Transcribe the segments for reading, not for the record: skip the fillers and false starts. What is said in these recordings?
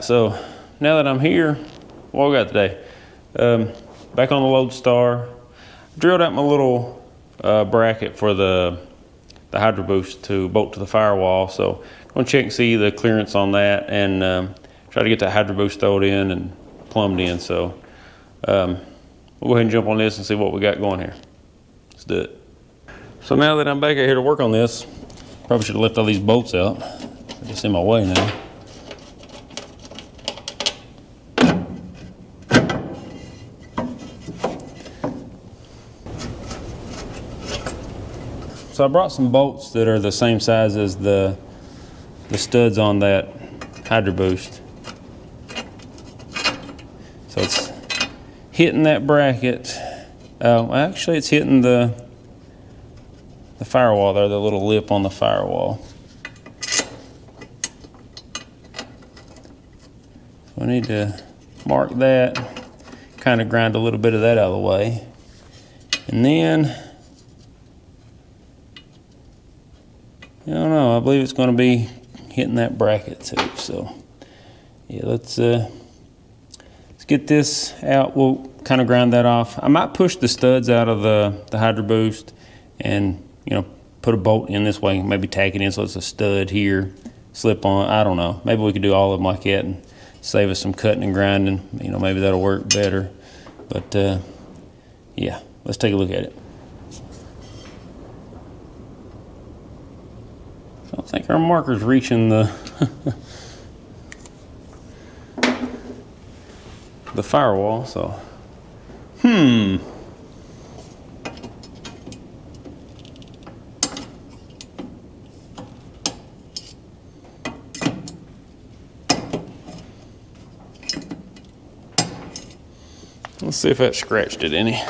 so now that I'm here, what we got today? Back on the Loadstar, drilled out my little bracket for the Hydroboost to bolt to the firewall. So I'm gonna check and see the clearance on that and try to get that Hydroboost thrown in and plumbed in. So we'll go ahead and jump on this and see what we got going here. Let's do it. So now that I'm back out here to work on this, probably should have left all these bolts out. They're just in my way now. So I brought some bolts that are the same size as the studs on that Hydroboost. So it's hitting that bracket. Actually, it's hitting the firewall there, the little lip on the firewall. So I need to mark that, kind of grind a little bit of that out of the way. And then, I don't know, I believe it's going to be hitting that bracket too. So yeah, let's get this out. We'll kind of grind that off. I might push the studs out of the Hydroboost and, you know, put a bolt in this way, maybe tack it in so it's a stud here, slip on. I don't know. Maybe we could do all of them like that and save us some cutting and grinding. You know, maybe that'll work better. But yeah, let's take a look at it. I don't think our marker's reaching the the firewall, so let's see if that scratched it any.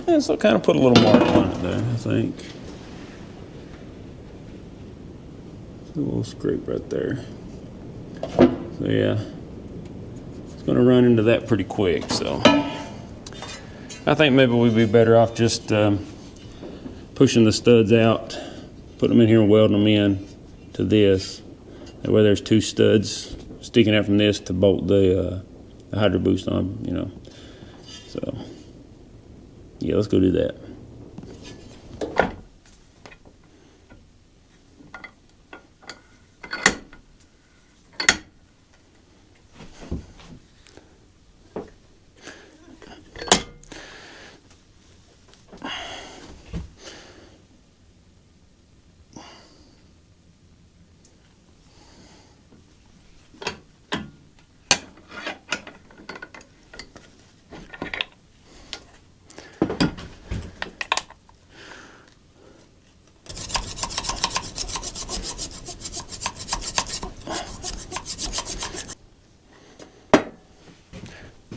Yeah, so kind of put a little mark on it there, I think. A little scrape right there. So yeah, it's going to run into that pretty quick. So I think maybe we'd be better off just pushing the studs out, putting them in here and welding them in to this. That way there's two studs sticking out from this to bolt the Hydroboost on, you know. So yeah, let's go do that.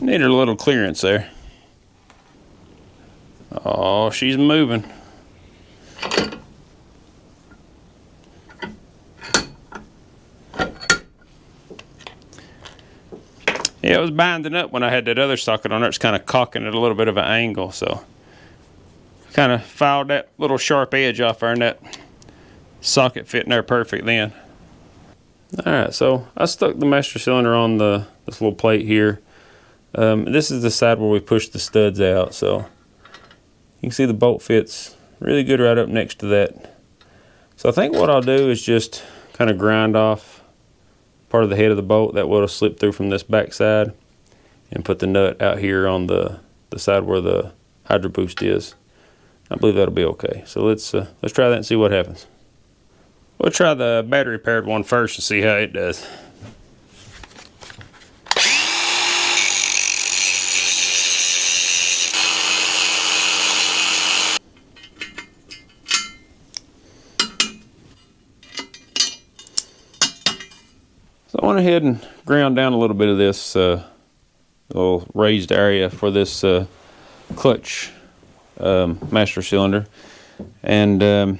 Need a little clearance there. Oh, she's moving. Yeah, it was binding up when I had that other socket on there. It's kind of cocking at a little bit of an angle, so kind of filed that little sharp edge off there, and that socket fit in there perfect then. All right, so I stuck the master cylinder on this little plate here. This is the side where we push the studs out, so you can see the bolt fits really good right up next to that. So I think what I'll do is just kind of grind off part of the head of the bolt. That will slip through from this back side, and put the nut out here on the side where the Hydroboost is. I believe that'll be okay. So let's try that and see what happens. We'll try the battery paired one first to see how it does. So I went ahead and ground down a little bit of this little raised area for this clutch master cylinder, and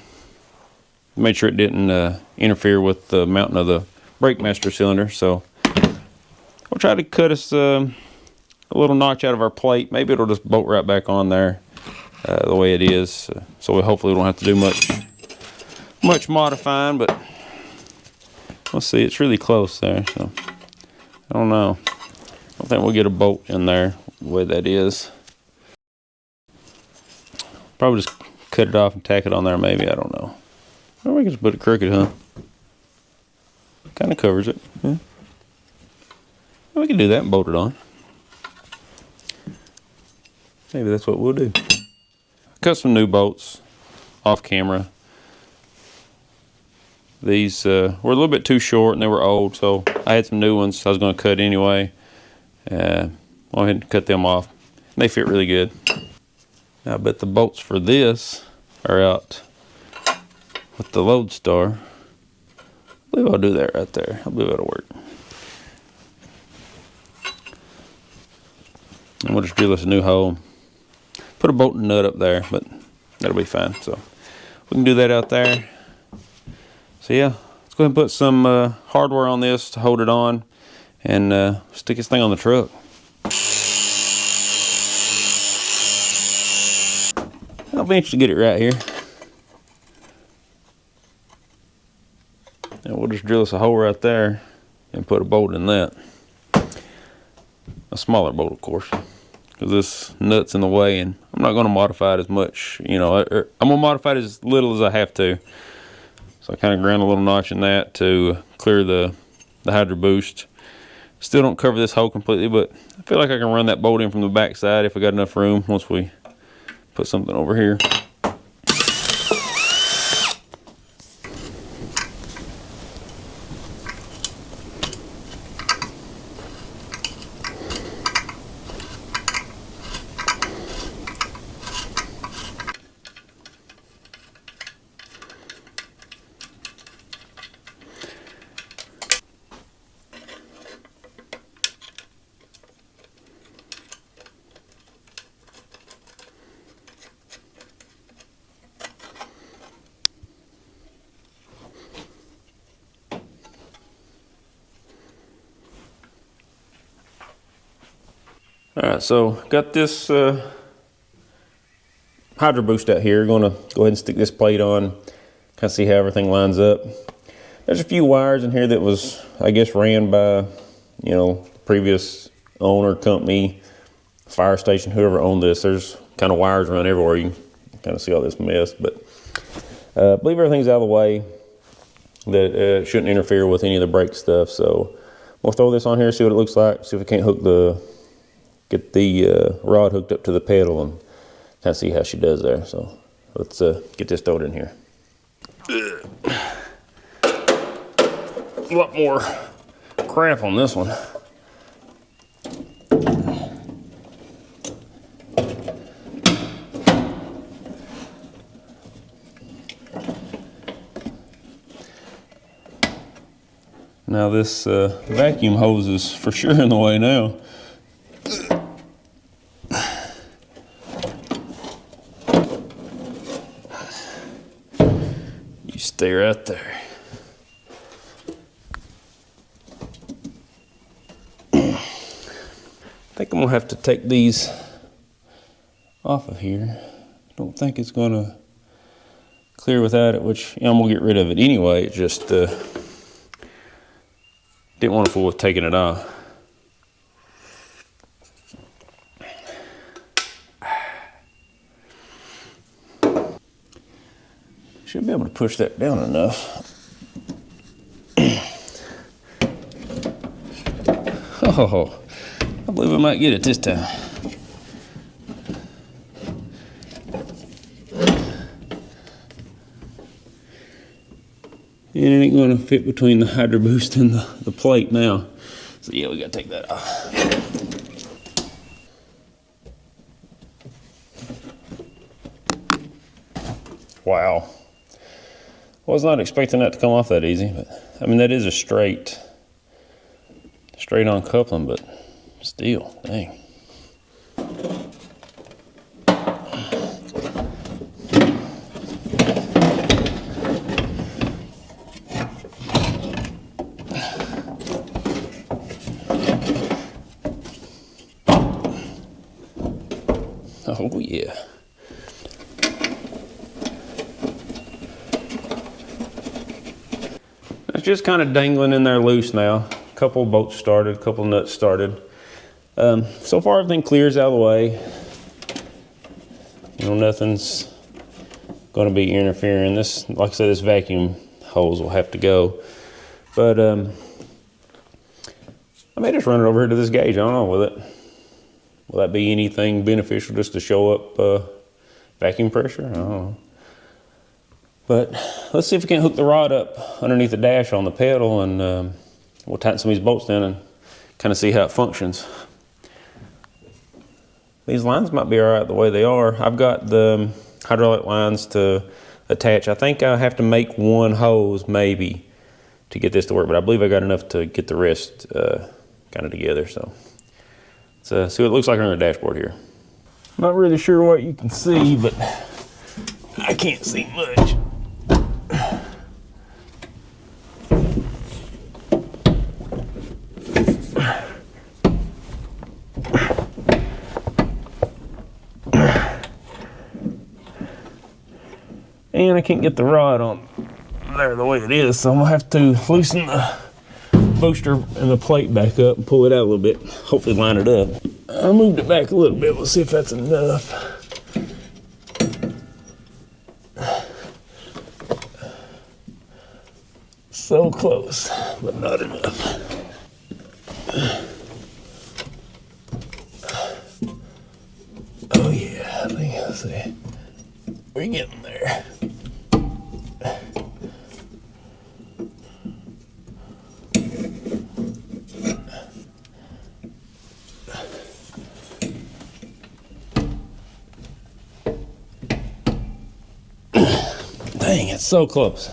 made sure it didn't interfere with the mounting of the brake master cylinder. So we'll try to cut us a little notch out of our plate. Maybe it'll just bolt right back on there the way it is. So hopefully we don't have to do much modifying, but Let's see, it's really close there, so I don't know. I don't think we'll get a bolt in there the way that is. Probably just cut it off and tack it on there, maybe. I don't know. Or we can just put it crooked, huh? Kind of covers it. Yeah. We can do that and bolt it on. Maybe that's what we'll do. Cut some new bolts off camera. These were a little bit too short and they were old, so I had some new ones I was going to cut anyway. Go ahead and cut them off. They fit really good. Now, I bet the bolts for this are out with the Loadstar. I believe I'll do that right there. I believe that'll work. And we'll just drill us a new hole. Put a bolt and nut up there, but that'll be fine. So we can do that out there. So yeah, let's go ahead and put some hardware on this to hold it on and stick this thing on the truck. I'll eventually get it right here. And we'll just drill us a hole right there and put a bolt in that. A smaller bolt, of course, because this nut's in the way, and I'm not going to modify it as much. You know, I'm going to modify it as little as I have to. So I kind of ground a little notch in that to clear the Hydroboost. Still don't cover this hole completely, but I feel like I can run that bolt in from the back side if I got enough room once we put something over here. Alright, so got this Hydroboost out here. Going to go ahead and stick this plate on, kind of see how everything lines up. There's a few wires in here that was, I guess, ran by, you know, previous owner, company, fire station, whoever owned this. There's kind of wires around everywhere. You can kind of see all this mess, but I believe everything's out of the way, that shouldn't interfere with any of the brake stuff. So we'll throw this on here, see what it looks like, see if we can't get the rod hooked up to the pedal and kind of see how she does there. So let's get this thrown in here. A lot more crap on this one. Now this vacuum hose is for sure in the way now. You stay right there. I think I'm gonna have to take these off of here. I don't think it's gonna clear without it, which, you know, I'm gonna get rid of it anyway. It just didn't want to fool with taking it off. Should be able to push that down enough. Oh, I believe we might get it this time. And it ain't going to fit between the Hydroboost and the plate now. So yeah, we got to take that off. Wow. Was not expecting that to come off that easy, but I mean, that is a straight on coupling, but still, dang. Oh yeah. It's just kind of dangling in there loose now. A couple bolts started, a couple nuts started. So far everything clears out of the way. You know, nothing's going to be interfering. This, like I said, this vacuum hose will have to go. But I may just run it over here to this gauge. I don't know with it. Will that be anything beneficial just to show up vacuum pressure? I don't know. But let's see if we can hook the rod up underneath the dash on the pedal, and we'll tighten some of these bolts down and kind of see how it functions. These lines might be all right the way they are. I've got the hydraulic lines to attach. I think I have to make one hose maybe to get this to work, but I believe I got enough to get the rest kind of together. So let's see what it looks like on the dashboard here. Not really sure what you can see, but I can't see much. And I can't get the rod on there the way it is, so I'm gonna have to loosen the booster and the plate back up and pull it out a little bit. Hopefully line it up. I moved it back a little bit. We'll see if that's enough. So close, but not enough. Oh yeah, I think I'll see. We're getting there. Dang, it's so close.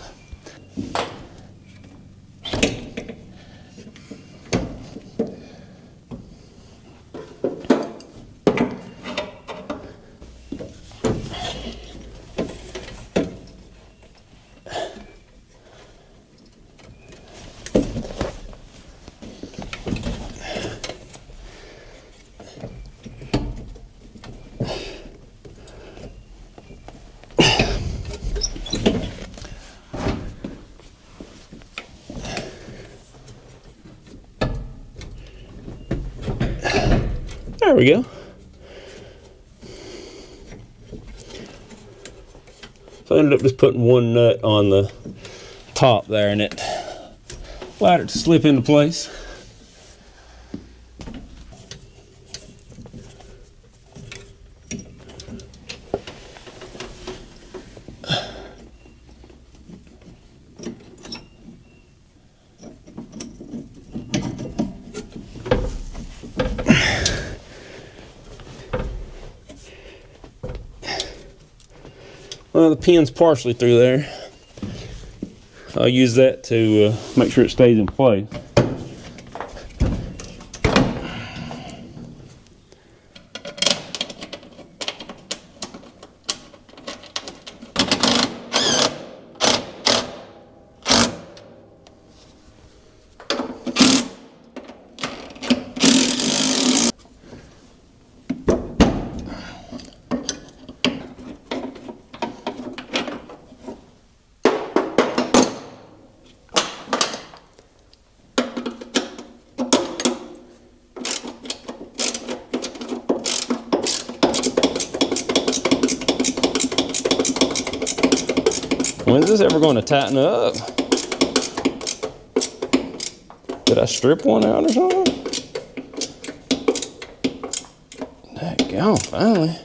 There we go. So I ended up just putting one nut on the top there, and it allowed it to slip into place. Well, the pin's partially through there. I'll use that to make sure it stays in place. When's this ever going to tighten up? Did I strip one out or something? Daggone, finally.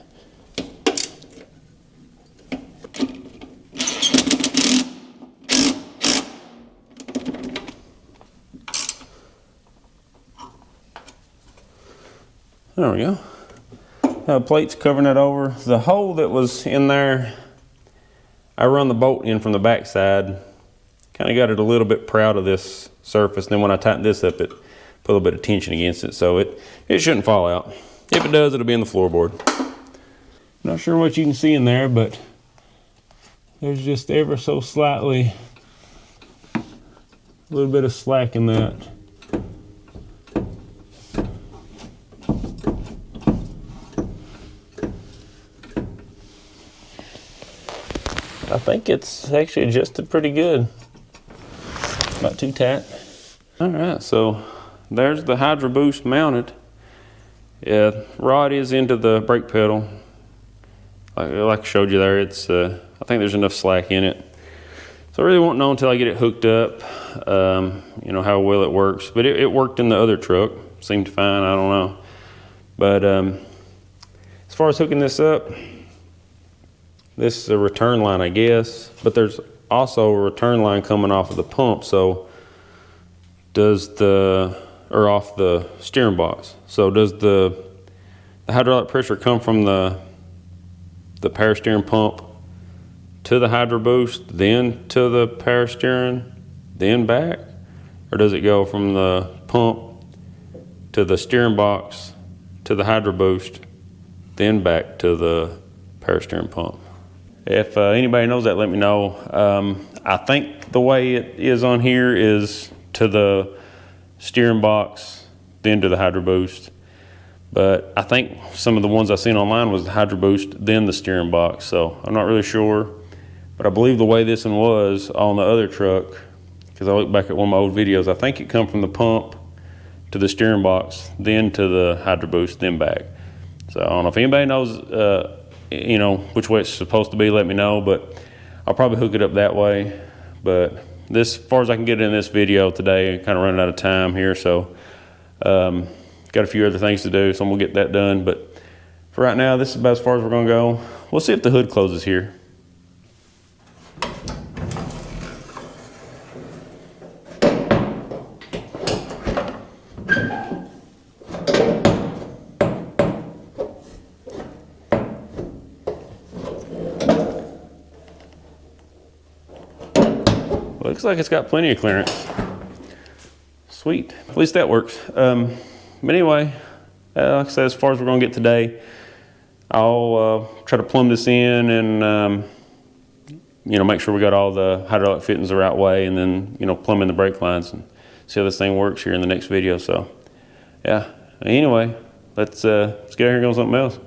There we go. Plates covering it over. The hole that was in there, I run the bolt in from the back side. Kind of got it a little bit proud of this surface. Then when I tighten this up, it put a little bit of tension against it, so it shouldn't fall out. If it does, it'll be in the floorboard. Not sure what you can see in there, but there's just ever so slightly a little bit of slack in that. I think it's actually adjusted pretty good. About too tight. All right, so there's the Hydroboost mounted. Yeah, rod is into the brake pedal. Like I showed you there, it's I think there's enough slack in it. So I really won't know until I get it hooked up, you know, how well it works. But it worked in the other truck, seemed fine, I don't know. But as far as hooking this up, this is a return line, I guess, but there's also a return line coming off of the pump, so or off the steering box. So does the hydraulic pressure come from the power steering pump to the Hydroboost, then to the power steering, then back? Or does it go from the pump to the steering box to the Hydroboost, then back to the power steering pump? If anybody knows that, let me know. I think the way it is on here is to the steering box, then to the Hydroboost. But I think some of the ones I seen online was the Hydroboost, then the steering box. So I'm not really sure. But I believe the way this one was on the other truck, because I looked back at one of my old videos, I think it come from the pump to the steering box, then to the Hydroboost, then back. So I don't know if anybody knows, you know, which way it's supposed to be, let me know, but I'll probably hook it up that way. But this, as far as I can get in this video today, kind of running out of time here, so got a few other things to do, so I'm gonna get that done. But for right now, this is about as far as we're gonna go. We'll see if the hood closes here. Looks like it's got plenty of clearance. Sweet, at least that works. But anyway, like I said, as far as we're gonna get today, I'll try to plumb this in and you know, make sure we got all the hydraulic fittings the right way, and then, you know, plumb in the brake lines and see how this thing works here in the next video. So yeah, anyway, let's get out here and go on something else.